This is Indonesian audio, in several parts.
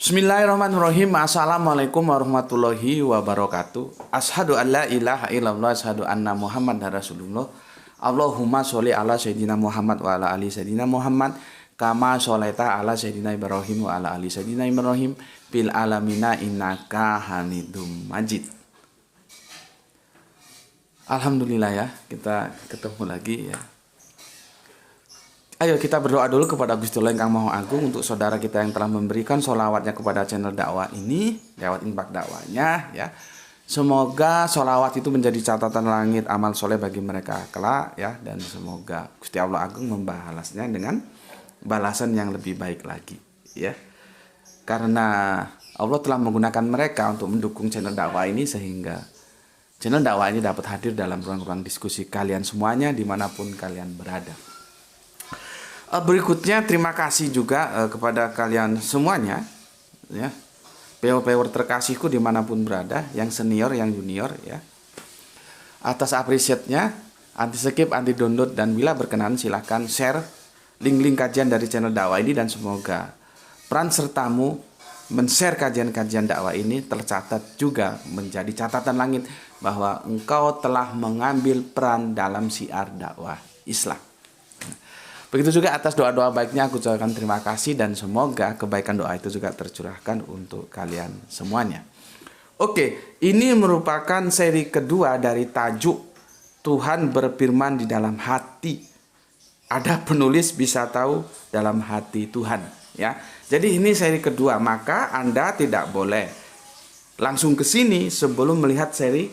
Bismillahirrahmanirrahim. Assalamualaikum warahmatullahi wabarakatuh. Asyhadu an la ilaha illallah, asyhadu anna Muhammadar Rasulullah. Allahumma sholli ala sayyidina Muhammad wa ala ali sayyidina Muhammad kama sholaita ala sayyidina Ibrahim wa ala ali sayyidina Ibrahim fil alamina innaka Hamidum Majid. Alhamdulillah ya, kita ketemu lagi ya. Ayo kita berdoa dulu kepada Gusti Allah yang Maha Agung untuk saudara kita yang telah memberikan sholawatnya kepada channel dakwah ini lewat infak dakwahnya ya. Semoga sholawat itu menjadi catatan langit amal soleh bagi mereka kelak ya, dan semoga Gusti Allah Agung membalasnya dengan balasan yang lebih baik lagi ya. Karena Allah telah menggunakan mereka untuk mendukung channel dakwah ini sehingga channel dakwah ini dapat hadir dalam ruang-ruang diskusi kalian semuanya dimanapun kalian berada. Berikutnya terima kasih juga kepada kalian semuanya ya, viewer terkasihku dimanapun berada, yang senior yang junior ya, atas appreciate-nya, anti skip, anti download, dan bila berkenan silahkan share link-link kajian dari channel dakwah ini, dan semoga peran sertamu men-share kajian-kajian dakwah ini tercatat juga menjadi catatan langit bahwa engkau telah mengambil peran dalam syiar dakwah Islam. Begitu juga atas doa-doa baiknya aku ucapkan terima kasih, dan semoga kebaikan doa itu juga tercurahkan untuk kalian semuanya. Oke, ini merupakan seri kedua dari tajuk Tuhan berfirman di dalam hati. Ada penulis bisa tahu dalam hati Tuhan ya. Jadi ini seri kedua, maka Anda tidak boleh langsung ke sini sebelum melihat seri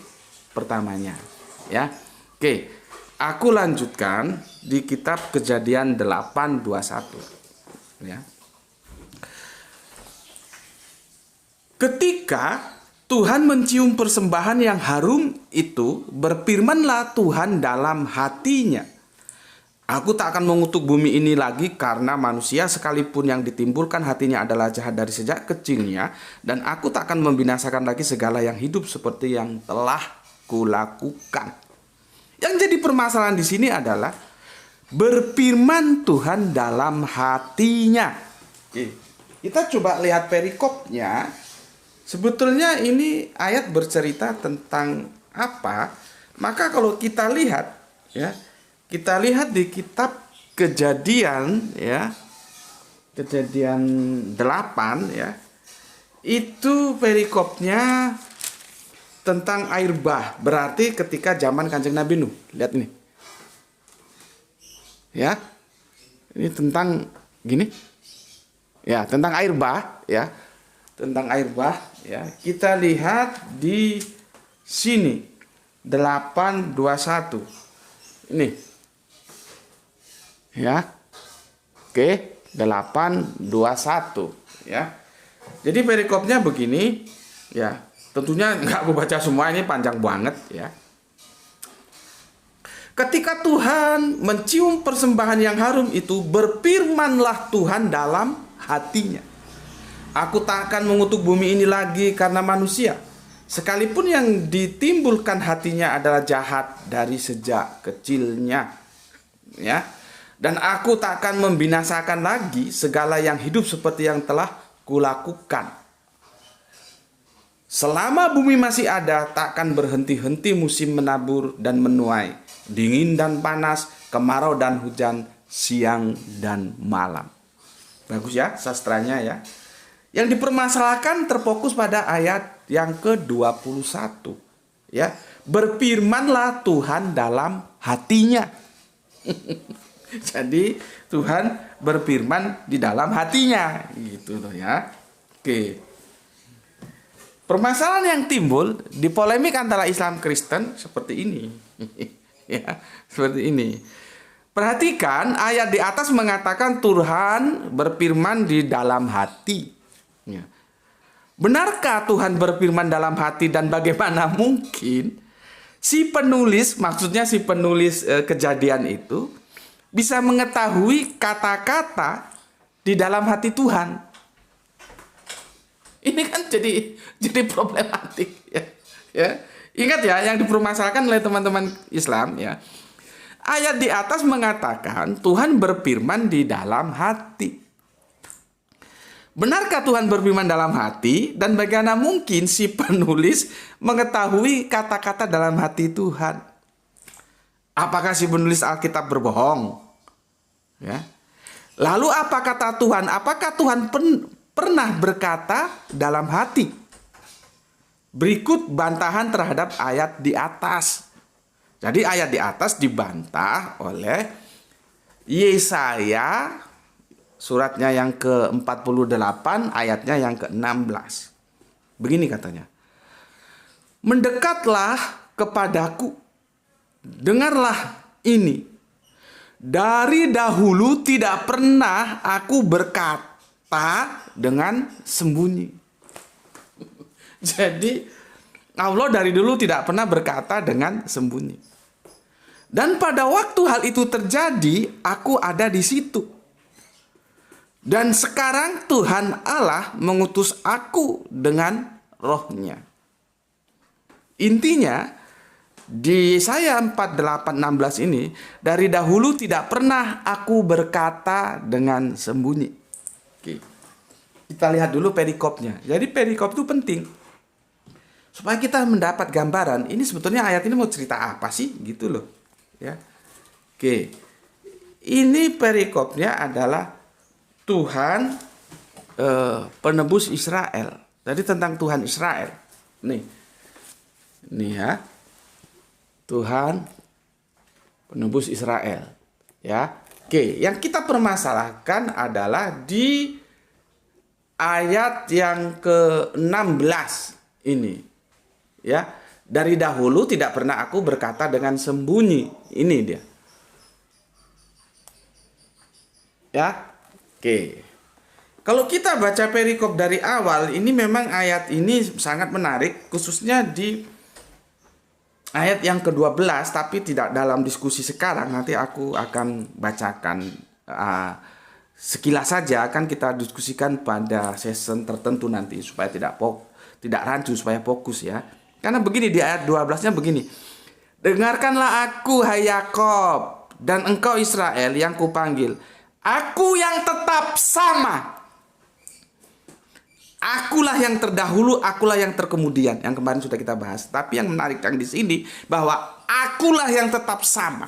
pertamanya ya. Oke. Aku lanjutkan di kitab Kejadian 8:21 ya. Ketika Tuhan mencium persembahan yang harum itu, berfirmanlah Tuhan dalam hatinya, aku tak akan mengutuk bumi ini lagi karena manusia sekalipun yang ditimbulkan hatinya adalah jahat dari sejak kecilnya, dan aku tak akan membinasakan lagi segala yang hidup seperti yang telah kulakukan. Yang jadi permasalahan di sini adalah berfirman Tuhan dalam hatinya. Oke, kita coba lihat perikopnya. Sebetulnya ini ayat bercerita tentang apa? Maka kalau kita lihat ya, kita lihat di kitab Kejadian ya, Kejadian 8 ya. Itu perikopnya tentang air bah, berarti ketika zaman Kanjeng Nabi Nuh. Lihat ini. Ya. Ini tentang gini. Ya, tentang air bah ya. Tentang air bah ya. Kita lihat di sini 8:21. Ini. Ya. Oke, 8:21 ya. Jadi perikopnya begini ya. Tentunya nggak aku baca semua, ini panjang banget ya. Ketika Tuhan mencium persembahan yang harum itu, berfirmanlah Tuhan dalam hatinya, aku tak akan mengutuk bumi ini lagi karena manusia, sekalipun yang ditimbulkan hatinya adalah jahat dari sejak kecilnya ya. Dan aku tak akan membinasakan lagi segala yang hidup seperti yang telah kulakukan. Selama bumi masih ada, takkan berhenti-henti musim menabur dan menuai, dingin dan panas, kemarau dan hujan, siang dan malam. Bagus ya sastranya ya. Yang dipermasalahkan terfokus pada ayat yang ke-21 ya. Berfirmanlah Tuhan dalam hatinya. Jadi Tuhan berfirman di dalam hatinya gitu loh ya. Oke. Permasalahan yang timbul di polemik antara Islam Kristen seperti ini. Ya, seperti ini. Perhatikan ayat di atas mengatakan Tuhan berfirman di dalam hati. Ya. Benarkah Tuhan berfirman dalam hati, dan bagaimana mungkin si penulis, maksudnya si penulis Kejadian itu bisa mengetahui kata-kata di dalam hati Tuhan? Ini kan jadi problematik ya. Ya. Ingat ya, yang dipermasalahkan oleh teman-teman Islam ya. Ayat di atas mengatakan Tuhan berfirman di dalam hati. Benarkah Tuhan berfirman dalam hati? Dan bagaimana mungkin si penulis mengetahui kata-kata dalam hati Tuhan? Apakah si penulis Alkitab berbohong? Ya. Lalu apa kata Tuhan? Apakah Tuhan pernah berkata dalam hati? Berikut bantahan terhadap ayat di atas. Jadi ayat di atas dibantah oleh Yesaya, suratnya yang ke-48, ayatnya yang ke-16. Begini katanya. Mendekatlah kepadaku, dengarlah ini. Dari dahulu tidak pernah aku berkata dengan sembunyi. Jadi Allah dari dulu tidak pernah berkata dengan sembunyi. Dan pada waktu hal itu terjadi, aku ada di situ. Dan sekarang Tuhan Allah mengutus aku dengan rohnya. Intinya, di Yesaya 48:16 ini, dari dahulu tidak pernah aku berkata dengan sembunyi. Oke. Kita lihat dulu perikopnya. Jadi perikop itu penting. Supaya kita mendapat gambaran, ini sebetulnya ayat ini mau cerita apa sih? Gitu loh. Ya. Oke. Ini perikopnya adalah Tuhan penebus Israel. Jadi tentang Tuhan Israel. Nih ya. Tuhan penebus Israel. Ya. Oke, yang kita permasalahkan adalah di ayat yang ke-16 ini. Ya. Dari dahulu tidak pernah aku berkata dengan sembunyi. Ini dia. Ya. Oke. Kalau kita baca perikop dari awal, ini memang ayat ini sangat menarik, khususnya di ayat yang ke-12, tapi tidak dalam diskusi sekarang. Nanti aku akan bacakan sekilas saja, akan kita diskusikan pada season tertentu nanti supaya tidak rancu, supaya fokus ya. Karena begini di ayat 12-nya begini. Dengarkanlah aku hai Yakob dan engkau Israel yang kupanggil. Aku yang tetap sama. Akulah yang terdahulu, akulah yang terkemudian. Yang kemarin sudah kita bahas. Tapi yang menarik yang di sini bahwa akulah yang tetap sama.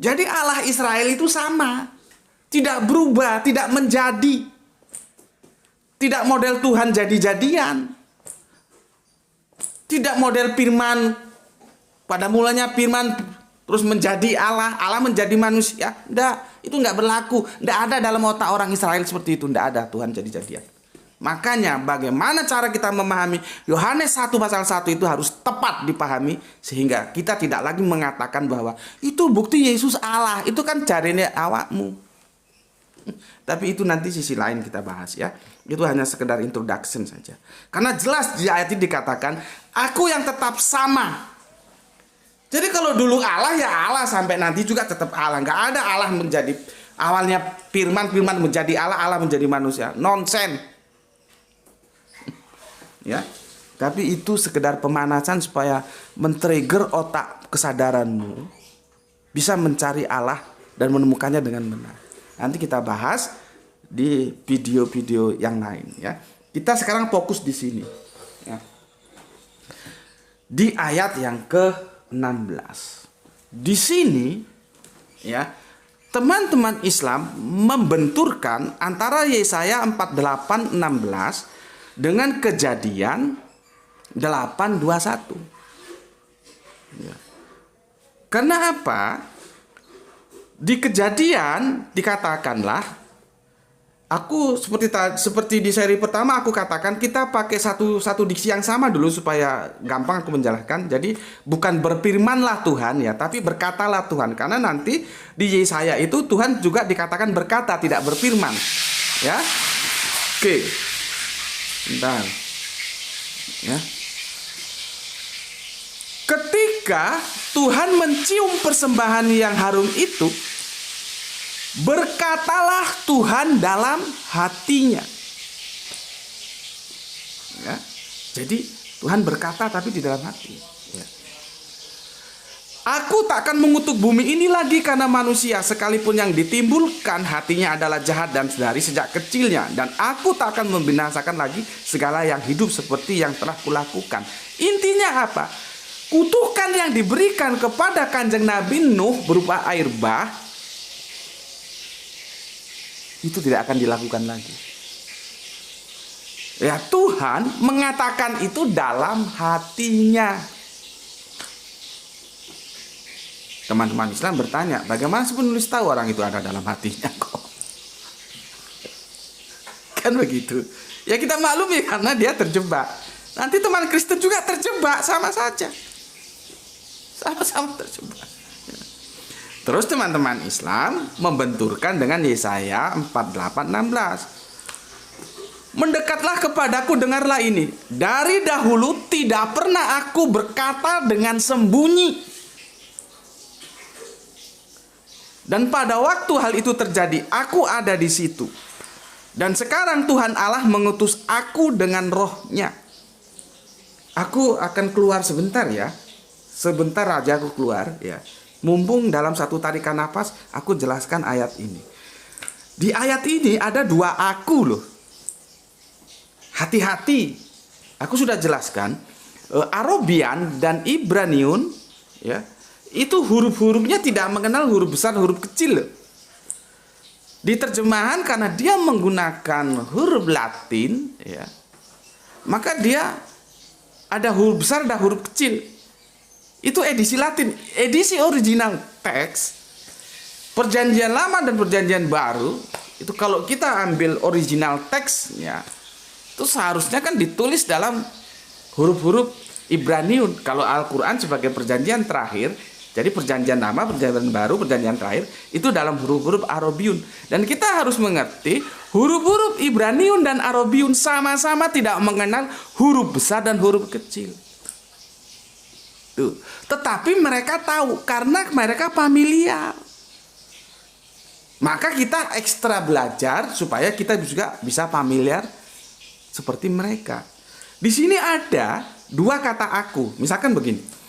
Jadi Allah Israel itu sama. Tidak berubah, tidak menjadi. Tidak model Tuhan jadi-jadian. Tidak model firman. Pada mulanya firman terus menjadi Allah, Allah menjadi manusia. Enggak, itu enggak berlaku. Enggak ada dalam otak orang Israel seperti itu. Enggak ada Tuhan jadi-jadian. Makanya bagaimana cara kita memahami Yohanes 1 pasal 1 itu harus tepat dipahami. Sehingga kita tidak lagi mengatakan bahwa itu bukti Yesus Allah. Itu kan jarinya awakmu. Tapi itu nanti sisi lain kita bahas ya. Itu hanya sekedar introduction saja. Karena jelas di ayat ini dikatakan aku yang tetap sama. Jadi kalau dulu Allah ya Allah, sampai nanti juga tetap Allah. Nggak ada Allah menjadi awalnya firman menjadi Allah, Allah menjadi manusia. Nonsen. Ya, tapi itu sekedar pemanasan supaya men-trigger otak kesadaranmu bisa mencari Allah dan menemukannya dengan benar. Nanti kita bahas di video-video yang lain ya. Kita sekarang fokus di sini ya. Di ayat yang ke-16. Di sini ya, teman-teman Islam membenturkan antara Yesaya 48:16 dengan Kejadian 8:21. Ya. Karena apa? Di Kejadian dikatakanlah, aku seperti di seri pertama aku katakan kita pakai satu diksi yang sama dulu supaya gampang aku menjelaskan. Jadi bukan berfirmanlah Tuhan ya, tapi berkatalah Tuhan. Karena nanti di Yesaya itu Tuhan juga dikatakan berkata, tidak berfirman. Ya. Oke. Bentar. Ya. Ketika Tuhan mencium persembahan yang harum itu, berkatalah Tuhan dalam hatinya. Ya. Jadi Tuhan berkata tapi di dalam hati. Ya. Aku tak akan mengutuk bumi ini lagi karena manusia, sekalipun yang ditimbulkan hatinya adalah jahat dan dari sejak kecilnya. Dan aku tak akan membinasakan lagi segala yang hidup seperti yang telah kulakukan. Intinya apa? Kutukan yang diberikan kepada Kanjeng Nabi Nuh berupa air bah, itu tidak akan dilakukan lagi. Ya, Tuhan mengatakan itu dalam hatinya. Teman-teman Islam bertanya, bagaimana si penulis tahu orang itu ada dalam hatinya kok? Kan begitu. Ya kita maklumi karena dia terjebak. Nanti teman Kristen juga terjebak, sama saja. Sama-sama terjebak. Terus teman-teman Islam membenturkan dengan Yesaya 48:16. Mendekatlah kepadaku, dengarlah ini. Dari dahulu tidak pernah aku berkata dengan sembunyi. Dan pada waktu hal itu terjadi, aku ada di situ. Dan sekarang Tuhan Allah mengutus aku dengan roh-Nya. Aku akan keluar sebentar ya. Sebentar aja aku keluar ya. Mumpung dalam satu tarikan nafas, aku jelaskan ayat ini. Di ayat ini ada dua aku loh. Hati-hati. Aku sudah jelaskan. Arabian dan Ibraniun ya. Itu huruf-hurufnya tidak mengenal huruf besar, huruf kecil. Di terjemahan karena dia menggunakan huruf Latin, ya, maka dia ada huruf besar, ada huruf kecil. Itu edisi Latin. Edisi original teks, Perjanjian Lama dan Perjanjian Baru, itu kalau kita ambil original teksnya, itu seharusnya kan ditulis dalam huruf-huruf Ibraniun. Kalau Al-Quran sebagai perjanjian terakhir, jadi perjanjian lama, perjanjian baru, perjanjian terakhir itu dalam huruf-huruf Arabiun. Dan kita harus mengerti huruf-huruf Ibraniun dan Arabiun sama-sama tidak mengenal huruf besar dan huruf kecil. Tuh. Tetapi mereka tahu karena mereka familiar. Maka kita ekstra belajar supaya kita juga bisa familiar seperti mereka. Di sini ada dua kata aku. Misalkan begini.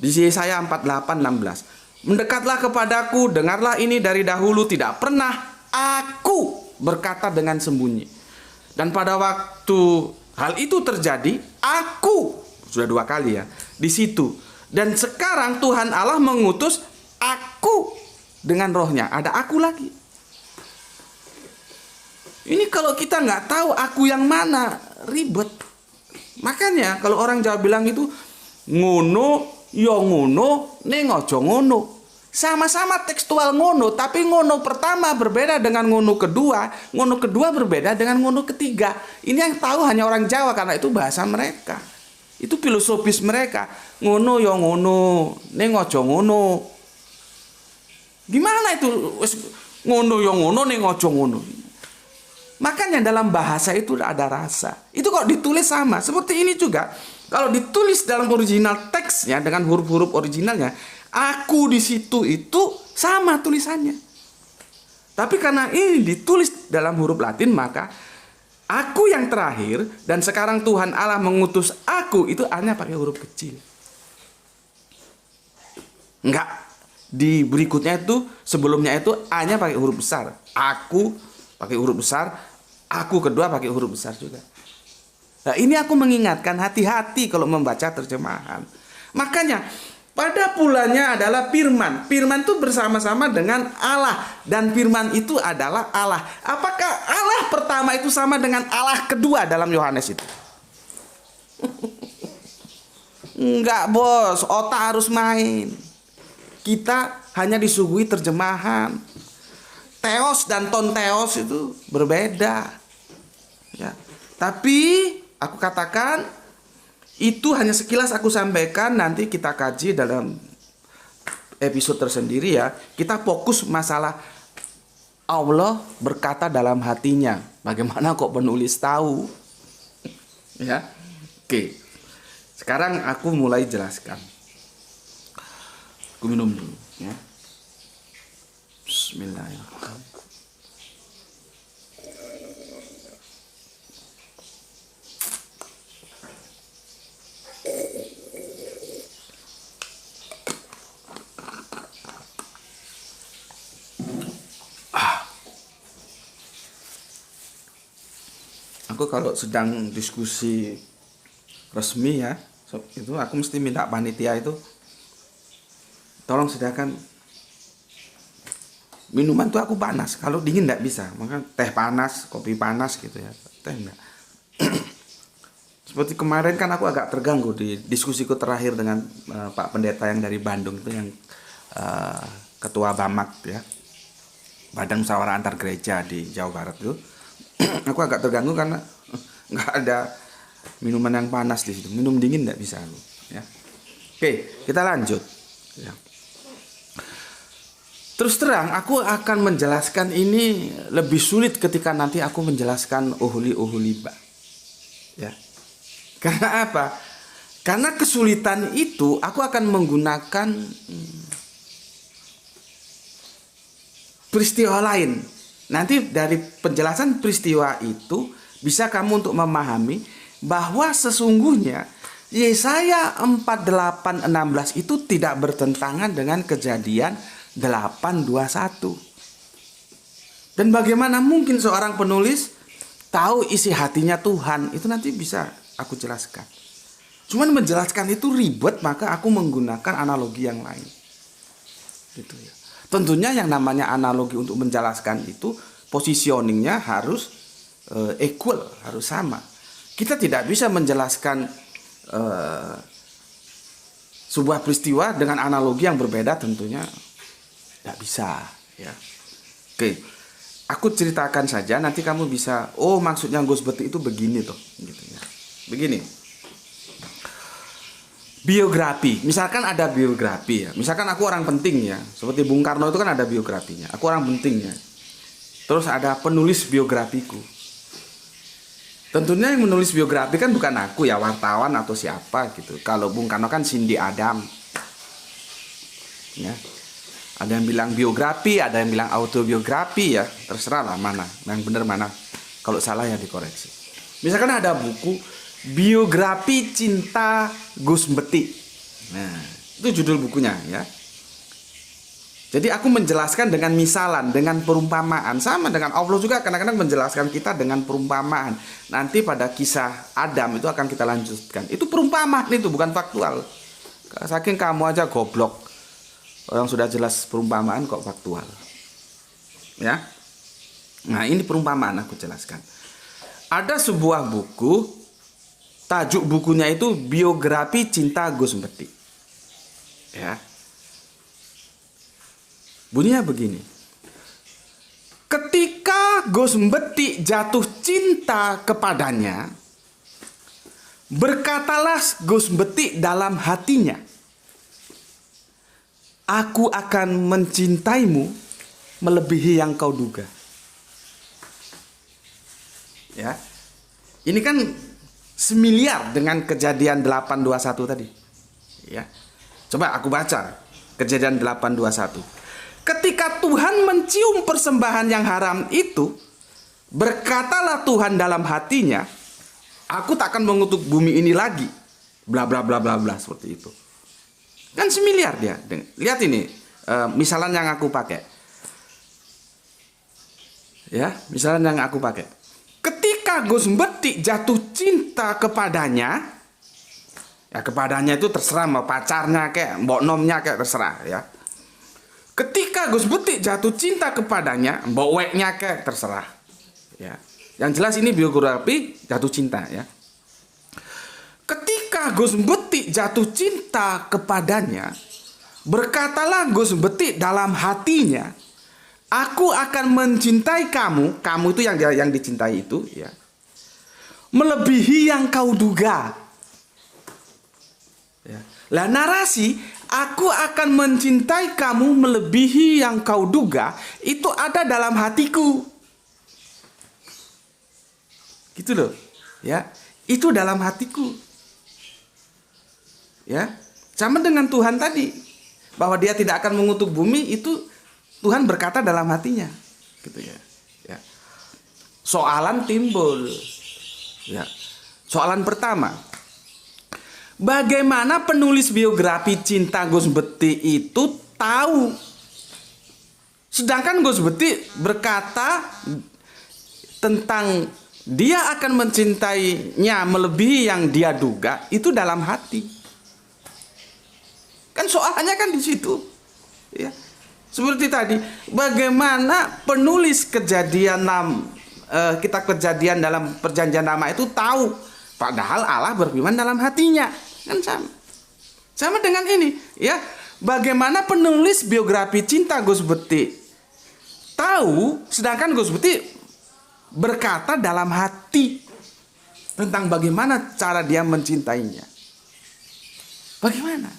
Di Yesaya 48:16. Mendekatlah kepadaku, dengarlah ini, dari dahulu tidak pernah aku berkata dengan sembunyi. Dan pada waktu hal itu terjadi, aku, sudah dua kali ya, di situ. Dan sekarang Tuhan Allah mengutus aku dengan roh-Nya. Ada aku lagi. Ini kalau kita nggak tahu aku yang mana, ribet. Makanya kalau orang Jawa bilang itu ngono, yo ngono, ning aja ngono. Sama-sama tekstual ngono, tapi ngono pertama berbeda dengan ngono kedua berbeda dengan ngono ketiga. Ini yang tahu hanya orang Jawa karena itu bahasa mereka. Itu filosofis mereka. Ngono yo ngono, ning aja ngono. Gimana itu ngono yo ngono, ning aja ngono? Makanya dalam bahasa itu ada rasa. Itu kok ditulis sama. Seperti ini juga. Kalau ditulis dalam original teksnya dengan huruf-huruf originalnya, aku di situ itu sama tulisannya. Tapi karena ini ditulis dalam huruf Latin, maka aku yang terakhir dan sekarang Tuhan Allah mengutus aku itu hanya pakai huruf kecil. Enggak. Di berikutnya itu sebelumnya itu hanya pakai huruf besar. Aku pakai huruf besar, aku kedua pakai huruf besar juga. Nah, ini aku mengingatkan hati-hati kalau membaca terjemahan. Makanya pada bulannya adalah firman. Firman itu bersama-sama dengan Allah. Dan firman itu adalah Allah. Apakah Allah pertama itu sama dengan Allah kedua dalam Yohanes itu? Enggak bos, otak harus main. Kita hanya disuguhi terjemahan. Theos dan tonteos itu berbeda. Ya. Tapi aku katakan itu hanya sekilas aku sampaikan, nanti kita kaji dalam episode tersendiri ya. Kita fokus masalah Allah berkata dalam hatinya. Bagaimana kok penulis tahu? Ya. Oke. Sekarang aku mulai jelaskan. Aku minum dulu ya. Bismillahirrahmanirrahim. Aku kalau sedang diskusi resmi ya, itu aku mesti minta panitia itu tolong sediakan minuman tuh aku panas. Kalau dingin nggak bisa, maka teh panas, kopi panas gitu ya. Teh enggak. Seperti kemarin kan aku agak terganggu di diskusiku terakhir dengan Pak Pendeta yang dari Bandung itu, yang ketua Bamak ya, Badan Musyawarah Antar Gereja di Jawa Barat itu. Aku agak terganggu karena nggak ada minuman yang panas di situ. Minum dingin nggak bisa aku. Ya. Oke, kita lanjut. Ya. Terus terang, aku akan menjelaskan ini lebih sulit ketika nanti aku menjelaskan Oholi Oholiba. Ya. Karena apa? Karena kesulitan itu aku akan menggunakan peristiwa lain. Nanti dari penjelasan peristiwa itu bisa kamu untuk memahami bahwa sesungguhnya Yesaya 48:16 itu tidak bertentangan dengan Kejadian 8:21. Dan bagaimana mungkin seorang penulis tahu isi hatinya Tuhan? Itu nanti bisa aku jelaskan. Cuman menjelaskan itu ribet, maka aku menggunakan analogi yang lain. Gitu ya. Tentunya yang namanya analogi untuk menjelaskan itu positioningnya harus equal, harus sama. Kita tidak bisa menjelaskan sebuah peristiwa dengan analogi yang berbeda, tentunya tidak bisa. Ya. Oke, aku ceritakan saja, nanti kamu bisa, oh maksudnya Gus Beti itu begini tuh, gitu ya. Begini. Biografi, misalkan ada biografi ya, misalkan aku orang penting ya, seperti Bung Karno itu kan ada biografinya, aku orang penting ya. Terus ada penulis biografiku. Tentunya yang menulis biografi kan bukan aku ya, wartawan atau siapa gitu. Kalau Bung Karno kan Cindy Adam. Ya. Ada yang bilang biografi, ada yang bilang autobiografi ya, terserah lah mana, yang benar mana. Kalau salah ya dikoreksi. Misalkan ada buku Biografi Cinta Gus Beti. Nah, itu judul bukunya ya. Jadi aku menjelaskan dengan misalan, dengan perumpamaan. Sama dengan Allah juga kadang-kadang menjelaskan kita dengan perumpamaan. Nanti pada kisah Adam itu akan kita lanjutkan. Itu perumpamaan, itu bukan faktual. Saking kamu aja goblok, orang sudah jelas perumpamaan kok faktual. Ya. Nah, ini perumpamaan aku jelaskan. Ada sebuah buku, tajuk bukunya itu Biografi Cinta Gus Beti. Ya. Bunyinya begini. Ketika Gus Beti jatuh cinta kepadanya, berkatalah Gus Beti dalam hatinya, aku akan mencintaimu melebihi yang kau duga. Ya. Ini kan semiliar dengan Kejadian 8:21 tadi. Ya. Coba aku baca Kejadian 8:21. Ketika Tuhan mencium persembahan yang haram itu, berkatalah Tuhan dalam hatinya, aku takkan mengutuk bumi ini lagi. Bla bla bla bla bla, seperti itu. Kan semiliar dia. Lihat ini, misalan yang aku pakai. Ya, misalan yang aku pakai. Ketika Gus Beti jatuh cinta kepadanya, ya kepadanya itu terserah mau pacarnya kayak, mbok nomnya kayak terserah ya. Ketika Gus Beti jatuh cinta kepadanya, mbok weknya kayak terserah. Ya. Yang jelas ini biografi jatuh cinta ya. Ketika Gus Beti jatuh cinta kepadanya, berkatalah Gus Beti dalam hatinya, aku akan mencintai kamu. Kamu itu yang dicintai itu ya, melebihi yang kau duga. Ya. Lah narasi aku akan mencintai kamu melebihi yang kau duga itu ada dalam hatiku. Gitu loh. Ya, itu dalam hatiku. Ya. Sama dengan Tuhan tadi, bahwa dia tidak akan mengutuk bumi, itu Tuhan berkata dalam hatinya, gitu ya. Ya. Soalan timbul. Ya. Soalan pertama, bagaimana penulis biografi Cinta Gus Beti itu tahu? Sedangkan Gus Beti berkata tentang dia akan mencintainya melebihi yang dia duga itu dalam hati. Kan soalnya kan di situ. Ya. Seperti tadi, bagaimana penulis kitab Kejadian dalam Perjanjian Lama itu tahu, padahal Allah berfirman dalam hatinya. Kan sama. Sama dengan ini, ya. Bagaimana penulis biografi cinta Gus Beti tahu, sedangkan Gus Beti berkata dalam hati tentang bagaimana cara dia mencintainya. Bagaimana?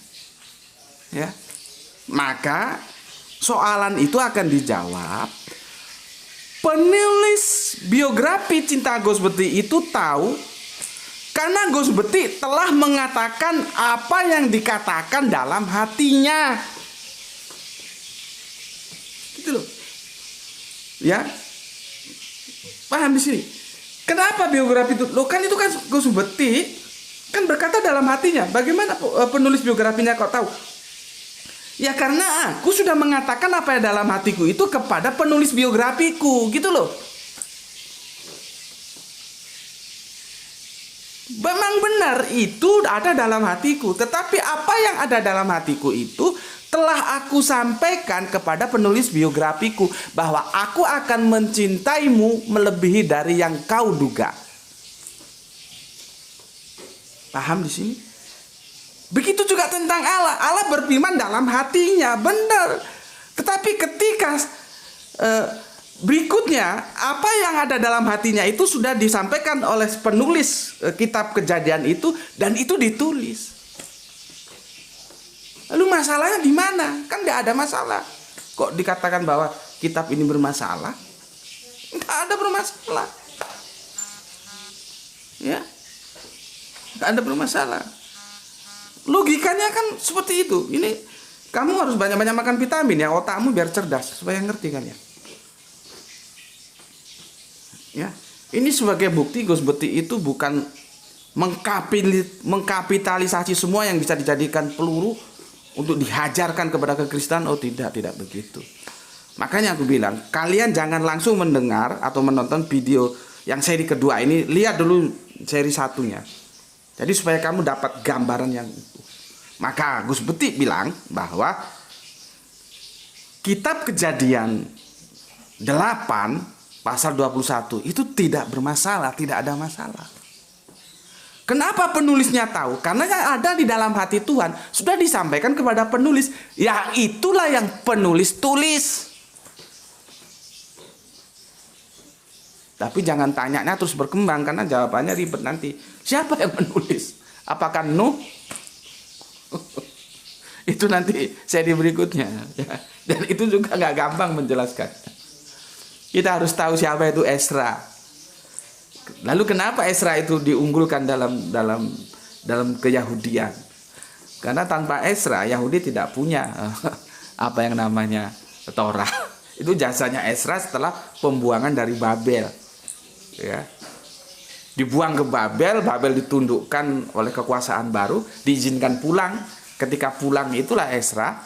Ya. Maka soalan itu akan dijawab. Penulis biografi cinta Gus Beti itu tahu karena Gus Beti telah mengatakan apa yang dikatakan dalam hatinya. Gitu loh. Ya. Paham di sini? Kenapa biografi itu? Loh kan itu kan Gus Beti kan berkata dalam hatinya. Bagaimana penulis biografinya kok tahu? Ya karena aku sudah mengatakan apa yang dalam hatiku itu kepada penulis biografiku, gitu loh. Memang benar itu ada dalam hatiku, tetapi apa yang ada dalam hatiku itu telah aku sampaikan kepada penulis biografiku bahwa aku akan mencintaimu melebihi dari yang kau duga. Paham di sini? Begitu juga tentang Allah. Allah berfirman dalam hatinya, benar. Tetapi ketika berikutnya, apa yang ada dalam hatinya itu sudah disampaikan oleh penulis kitab Kejadian itu, dan itu ditulis. Lalu masalahnya di mana? Kan nggak ada masalah. Kok dikatakan bahwa kitab ini bermasalah? Nggak ada bermasalah. Ya, nggak ada bermasalah. Logikanya kan seperti itu. Ini kamu harus banyak-banyak makan vitamin ya, otakmu biar cerdas supaya ngerti kan ya. Ya, ini sebagai bukti Gus Beti itu bukan mengkapitalisasi semua yang bisa dijadikan peluru untuk dihajarkan kepada kekristenan. Oh tidak begitu. Makanya aku bilang, kalian jangan langsung mendengar atau menonton video yang seri kedua ini, lihat dulu seri satunya. Jadi supaya kamu dapat gambaran yang itu. Maka Gus Beti bilang bahwa kitab Kejadian 8 pasal 21 itu tidak bermasalah, tidak ada masalah. Kenapa penulisnya tahu? Karena yang ada di dalam hati Tuhan sudah disampaikan kepada penulis. Ya itulah yang penulis tulis. Tapi jangan tanyanya terus berkembang, karena jawabannya ribet nanti. Siapa yang menulis? Apakah Nuh? Itu nanti seri berikutnya. Dan itu juga nggak gampang menjelaskan. Kita harus tahu siapa itu Ezra. Lalu kenapa Ezra itu diunggulkan dalam keyahudian? Karena tanpa Ezra, Yahudi tidak punya apa yang namanya Torah. Itu jasanya Ezra setelah pembuangan dari Babel. Ya, dibuang ke Babel ditundukkan oleh kekuasaan baru, diizinkan pulang. Ketika pulang itulah Ezra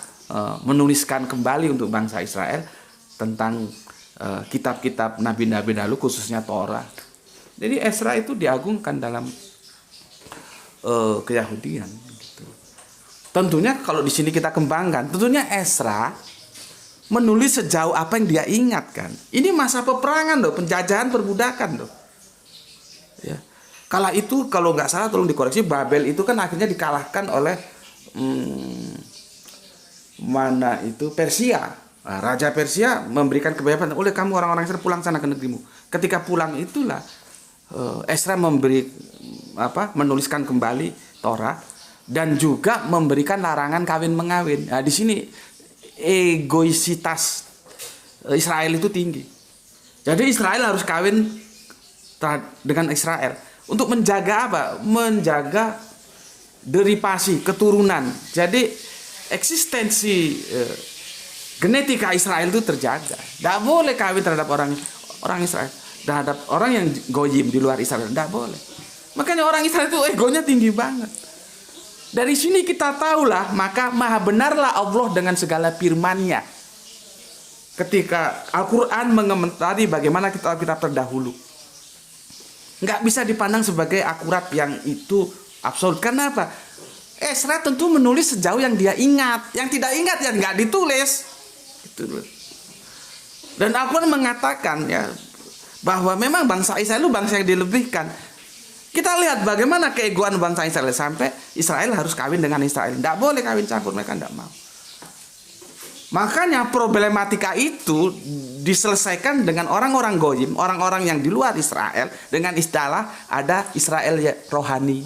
menuliskan kembali untuk bangsa Israel tentang kitab-kitab nabi-nabi dahulu, khususnya Torah. Jadi Ezra itu diagungkan dalam keyahudian. Gitu. Tentunya kalau di sini kita kembangkan, tentunya Ezra menulis sejauh apa yang dia ingatkan. Ini masa peperangan loh, penjajahan, perbudakan loh. Ya. Kala itu kalau nggak salah, tolong dikoreksi, Babel itu kan akhirnya dikalahkan oleh Persia. Nah, Raja Persia memberikan kebebasan, oleh kamu orang-orang Israel pulang sana ke negerimu. Ketika pulang itulah Ezra menuliskan kembali Torah dan juga memberikan larangan kawin mengawin. Nah, di sini egoisitas Israel itu tinggi. Jadi Israel harus kawin dengan Israel untuk menjaga apa? Menjaga derivasi, keturunan. Jadi eksistensi genetika Israel itu terjaga. Tidak boleh kawin terhadap orang Israel, terhadap orang yang goyim di luar Israel. Tidak boleh. Makanya orang Israel itu egonya tinggi banget. Dari sini kita tahulah, maka maha benarlah Allah dengan segala firman-Nya. Ketika Al-Quran mengomentari bagaimana kitab-kitab terdahulu. Nggak bisa dipandang sebagai akurat yang itu absolut. Kenapa? Ezra tentu menulis sejauh yang dia ingat. Yang tidak ingat ya nggak ditulis. Gitu loh. Dan Al-Quran mengatakan ya bahwa memang bangsa Israel itu bangsa yang dilebihkan. Kita lihat bagaimana keegoan bangsa Israel sampai Israel harus kawin dengan Israel. Tidak boleh kawin campur, mereka tidak mau. Makanya problematika itu diselesaikan dengan orang-orang goyim, orang-orang yang di luar Israel, dengan istilah ada Israel ya, rohani.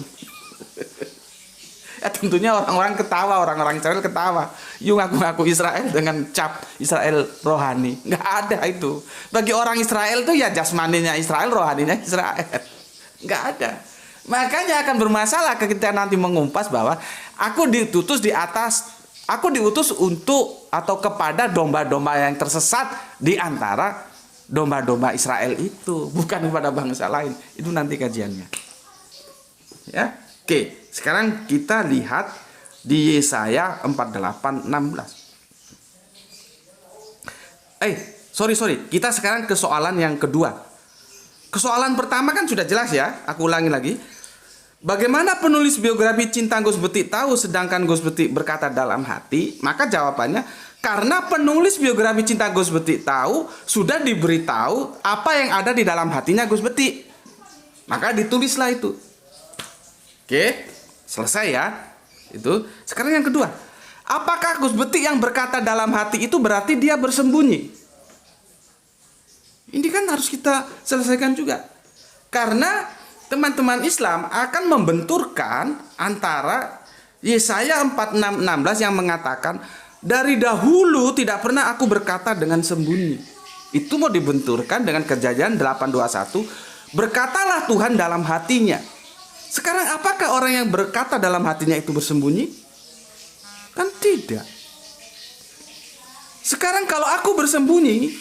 Ya tentunya orang-orang ketawa, orang-orang Israel ketawa. Yung ngaku-ngaku Israel dengan cap Israel rohani. Nggak ada itu. Bagi orang Israel itu ya jasmaninya Israel, rohaninya Israel. Nggak ada. Makanya akan bermasalah ketika nanti mengumpas bahwa aku diutus untuk atau kepada domba-domba yang tersesat di antara domba-domba Israel itu, bukan kepada bangsa lain. Itu nanti kajiannya. Ya. Oke, sekarang kita lihat di Yesaya 48:16. Sorry. Kita sekarang ke soalan yang kedua. Soalan pertama kan sudah jelas ya. Aku ulangi lagi. Bagaimana penulis biografi cinta Gus Betik tahu sedangkan Gus Betik berkata dalam hati? Maka jawabannya, karena penulis biografi cinta Gus Betik tahu, sudah diberitahu apa yang ada di dalam hatinya Gus Betik. Maka ditulislah itu. Oke, selesai ya. Itu. Sekarang yang kedua. Apakah Gus Betik yang berkata dalam hati itu berarti dia bersembunyi? Ini kan harus kita selesaikan juga. Karena teman-teman Islam akan membenturkan antara Yesaya 46:16 yang mengatakan dari dahulu tidak pernah aku berkata dengan sembunyi. Itu mau dibenturkan dengan Kejadian 8:21, berkatalah Tuhan dalam hatinya. Sekarang apakah orang yang berkata dalam hatinya itu bersembunyi? Kan tidak. Sekarang kalau aku bersembunyi,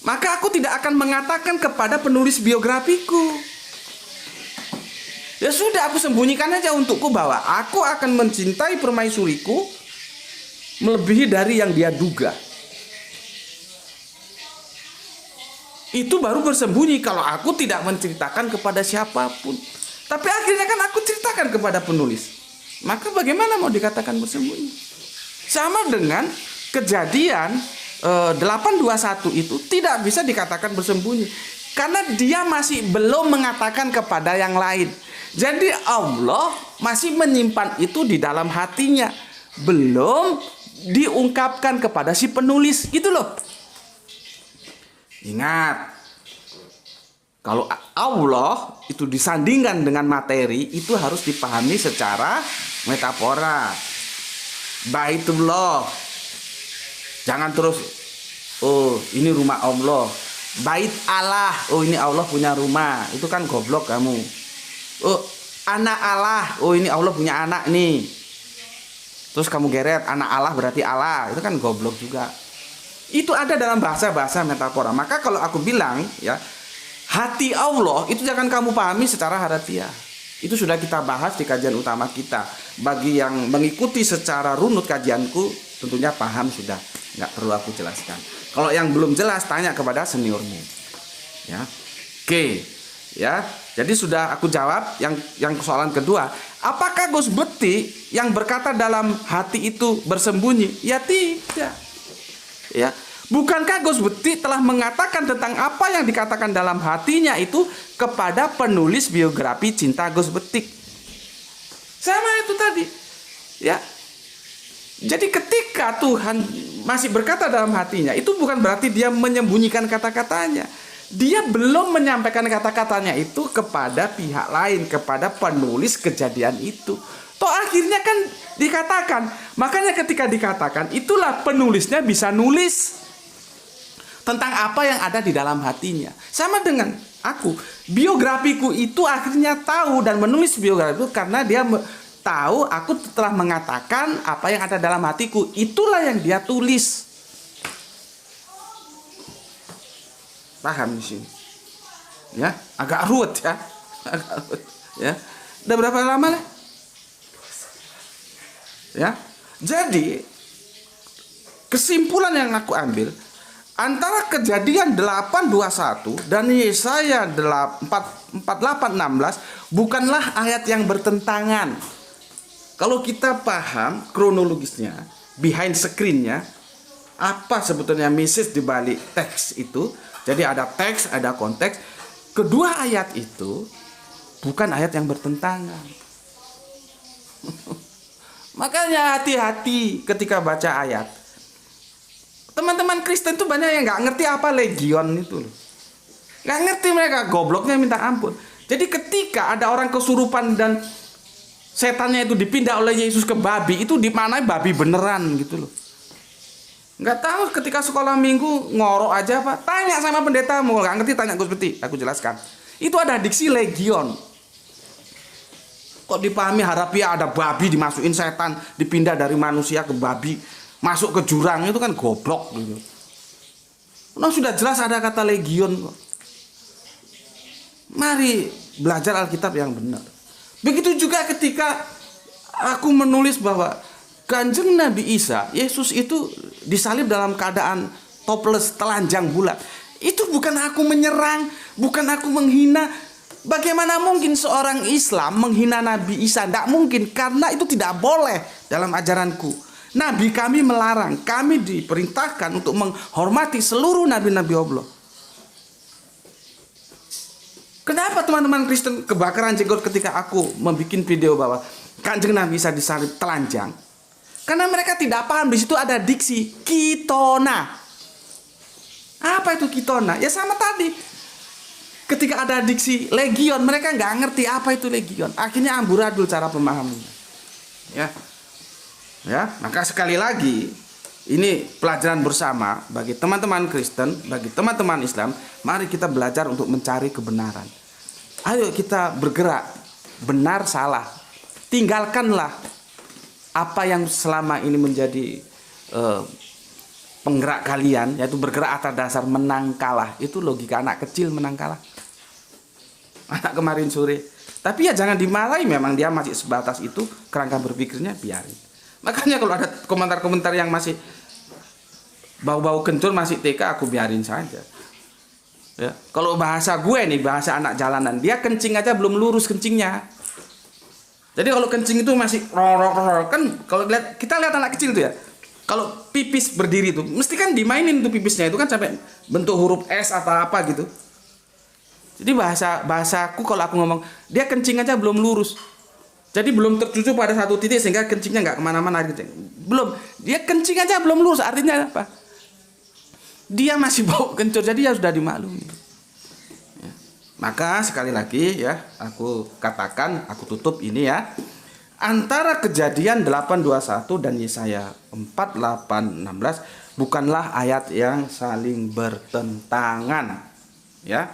maka aku tidak akan mengatakan kepada penulis biografiku. Ya sudah, aku sembunyikan aja untukku bahwa aku akan mencintai permaisuriku melebihi dari yang dia duga. Itu baru bersembunyi kalau aku tidak menceritakan kepada siapapun. Tapi akhirnya kan aku ceritakan kepada penulis. Maka bagaimana mau dikatakan bersembunyi? Sama dengan Kejadian 8:21 itu tidak bisa dikatakan bersembunyi. Karena dia masih belum mengatakan kepada yang lain. Jadi Allah masih menyimpan itu di dalam hatinya. Belum diungkapkan kepada si penulis. Gitu loh. Ingat. Kalau Allah itu disandingkan dengan materi, itu harus dipahami secara metafora. Baitullah. Jangan terus, oh ini rumah Allah. Bait Allah, oh ini Allah punya rumah. Itu kan goblok kamu. Oh anak Allah, oh ini Allah punya anak nih. Terus kamu geret, anak Allah berarti Allah. Itu kan goblok juga. Itu ada dalam bahasa-bahasa metafora. Maka kalau aku bilang ya, hati Allah itu jangan kamu pahami secara harafiah. Itu sudah kita bahas di kajian utama kita. Bagi yang mengikuti secara runut kajianku, tentunya paham sudah. Nggak perlu aku jelaskan. Kalau yang belum jelas, tanya kepada seniormu. Ya, oke. Ya, jadi sudah aku jawab yang soalan kedua. Apakah Gus Betik yang berkata dalam hati itu bersembunyi? Ya tidak. Ya, bukankah Gus Betik telah mengatakan tentang apa yang dikatakan dalam hatinya itu kepada penulis biografi cinta Gus Betik? Sama itu tadi. Ya. Jadi ketika Tuhan masih berkata dalam hatinya, itu bukan berarti dia menyembunyikan kata-katanya. Dia belum menyampaikan kata-katanya itu kepada pihak lain, kepada penulis kejadian itu. Toh akhirnya kan dikatakan. Makanya ketika dikatakan, itulah penulisnya bisa nulis tentang apa yang ada di dalam hatinya. Sama dengan aku. Biografiku itu akhirnya tahu dan menulis biografi itu karena dia tahu aku telah mengatakan apa yang ada dalam hatiku. Itulah yang dia tulis. Paham di sini? Ya, agak ruwet ya. Agak ruwet, ya. Udah berapa lama lah? Ya. Jadi kesimpulan yang aku ambil, Antara Kejadian 8:21 dan Yesaya 48:16 bukanlah ayat yang bertentangan. Kalau kita paham kronologisnya, behind screen-nya, apa sebetulnya message di balik teks itu. Jadi ada teks, ada konteks. Kedua ayat itu bukan ayat yang bertentangan. Makanya hati-hati ketika baca ayat. Teman-teman Kristen tuh banyak yang nggak ngerti apa legion itu loh. Nggak ngerti mereka, gobloknya minta ampun. Jadi ketika ada orang kesurupan dan setannya itu dipindah oleh Yesus ke babi, itu dimanai babi beneran gitu loh. Nggak tahu ketika sekolah minggu ngorok aja Pak. Tanya sama pendeta, mau nggak ngerti tanya Gus Peti, aku jelaskan. Itu ada diksi legion. Kok dipahami harafiah ada babi dimasukin setan, dipindah dari manusia ke babi, masuk ke jurang, itu kan goblok gitu. Nah, sudah jelas ada kata legion kok. Mari belajar Alkitab yang benar. Begitu juga ketika aku menulis bahwa Kanjeng Nabi Isa, Yesus itu disalib dalam keadaan topless, telanjang bulat. Itu bukan aku menyerang, bukan aku menghina. Bagaimana mungkin seorang Islam menghina Nabi Isa? Tidak mungkin, karena itu tidak boleh dalam ajaranku. Nabi kami melarang, kami diperintahkan untuk menghormati seluruh nabi-nabi Allah. Kenapa teman-teman Kristen kebakaran jenggot ketika aku membuat video bahwa Kanjeng Nabi Isa disalib telanjang? Karena mereka tidak paham, di situ ada diksi kitona. Apa itu kitona? Ya sama tadi. Ketika ada diksi legion, mereka nggak ngerti apa itu legion. Akhirnya amburadul cara pemahamannya. Ya, maka sekali lagi ini pelajaran bersama bagi teman-teman Kristen, bagi teman-teman Islam. Mari kita belajar untuk mencari kebenaran. Ayo kita bergerak, benar salah. Tinggalkanlah apa yang selama ini menjadi penggerak kalian, yaitu bergerak atas dasar menang kalah. Itu logika anak kecil, menang kalah. Anak kemarin sore. Tapi ya jangan dimarahi, memang dia masih sebatas itu, kerangka berpikirnya biarin. Makanya kalau ada komentar-komentar yang masih bau-bau kencur, masih TK, aku biarin saja. Ya. Kalau bahasa gue nih, bahasa anak jalanan, dia kencing aja belum lurus kencingnya. Jadi kalau kencing itu masih kan, kalau kita lihat anak kecil itu ya, kalau pipis berdiri itu, mesti kan dimainin tuh pipisnya itu kan sampai bentuk huruf S atau apa gitu. Jadi bahasaku kalau aku ngomong, dia kencing aja belum lurus. Jadi belum tertuju pada satu titik sehingga kencingnya nggak kemana-mana gitu. Belum, dia kencing aja belum lurus, artinya apa? Dia masih bau kencur, jadi ya sudah dimaklumi. Ya. Maka sekali lagi ya, aku katakan, aku tutup ini ya. Antara Kejadian 8:21 dan Yesaya 48:16 bukanlah ayat yang saling bertentangan. Ya.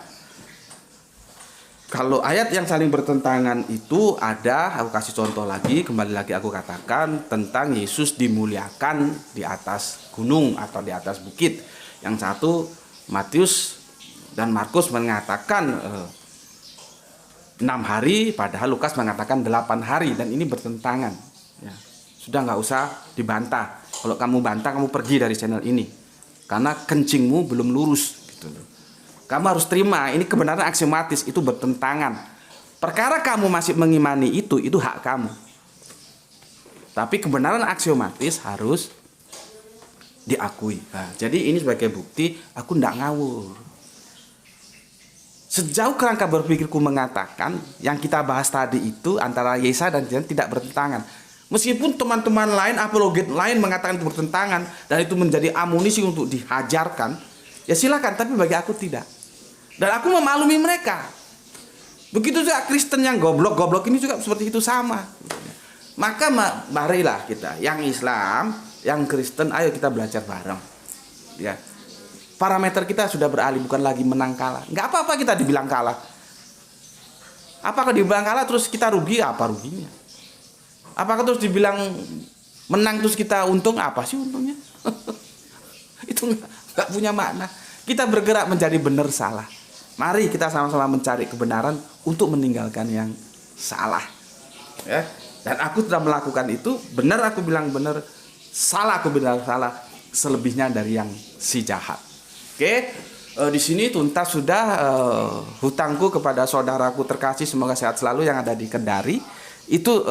Kalau ayat yang saling bertentangan itu ada, aku kasih contoh lagi, kembali lagi aku katakan tentang Yesus dimuliakan di atas gunung atau di atas bukit. Yang satu Matius dan Markus mengatakan 6 hari, padahal Lukas mengatakan 8 hari, dan ini bertentangan. Ya, sudah nggak usah dibantah. Kalau kamu bantah, kamu pergi dari channel ini, karena kencingmu belum lurus. Gitu loh. Kamu harus terima, ini kebenaran aksiomatis, itu bertentangan. Perkara kamu masih mengimani itu hak kamu. Tapi kebenaran aksiomatis harus diakui. Nah, jadi ini sebagai bukti aku tidak ngawur. Sejauh kerangka berpikirku mengatakan yang kita bahas tadi itu antara Yesaya dan Kejadian tidak bertentangan. Meskipun teman-teman lain, apologet lain mengatakan itu bertentangan dan itu menjadi amunisi untuk dihajarkan, ya silakan, tapi bagi aku tidak. Dan aku memaklumi mereka. Begitu juga Kristen yang goblok-goblok ini juga seperti itu sama. Maka marilah kita yang Islam, yang Kristen, ayo kita belajar bareng. Ya. Parameter kita sudah beralih, bukan lagi menang kalah. Nggak apa-apa kita dibilang kalah. Apakah dibilang kalah terus kita rugi? Apa ruginya? Apakah terus dibilang menang terus kita untung? Apa sih untungnya? Itu nggak punya makna. Kita bergerak menjadi benar salah. Mari kita sama-sama mencari kebenaran untuk meninggalkan yang salah. Ya. Dan aku sudah melakukan itu, benar aku bilang benar, salah aku bilang salah, selebihnya dari yang si jahat. Oke, di sini tuntas sudah hutangku kepada saudaraku terkasih, semoga sehat selalu yang ada di Kendari. Itu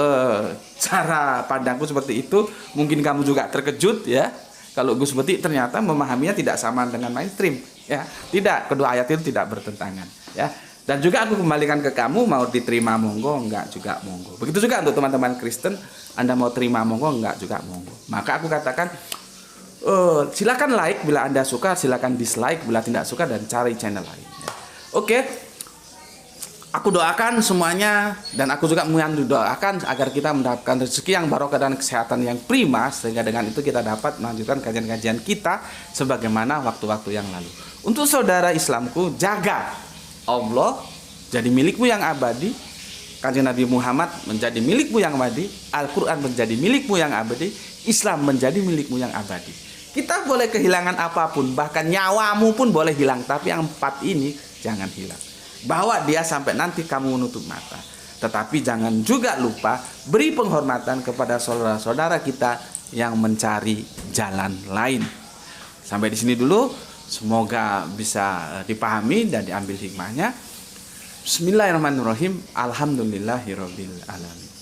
cara pandangku seperti itu. Mungkin kamu juga terkejut ya, kalau Gus Beti ternyata memahaminya tidak sama dengan mainstream ya. Tidak, kedua ayat itu tidak bertentangan ya. Dan juga aku kembalikan ke kamu, mau diterima monggo, enggak juga monggo. Begitu juga untuk teman-teman Kristen, Anda mau terima monggo, enggak juga monggo. Maka aku katakan, silakan like bila Anda suka, silakan dislike bila tidak suka, dan cari channel lain. Oke, aku doakan semuanya, dan aku juga mendoakan agar kita mendapatkan rezeki yang barokah dan kesehatan yang prima, sehingga dengan itu kita dapat melanjutkan kajian-kajian kita sebagaimana waktu-waktu yang lalu. Untuk saudara Islamku, jaga Allah jadi milikmu yang abadi, Kanjeng Nabi Muhammad menjadi milikmu yang abadi, Al-Quran menjadi milikmu yang abadi, Islam menjadi milikmu yang abadi. Kita boleh kehilangan apapun, bahkan nyawamu pun boleh hilang, tapi yang 4 ini jangan hilang. Bawa dia sampai nanti kamu menutup mata. Tetapi jangan juga lupa beri penghormatan kepada saudara-saudara kita yang mencari jalan lain. Sampai di sini dulu, semoga bisa dipahami dan diambil hikmahnya. Bismillahirrahmanirrahim. Alhamdulillahirabbil alamin.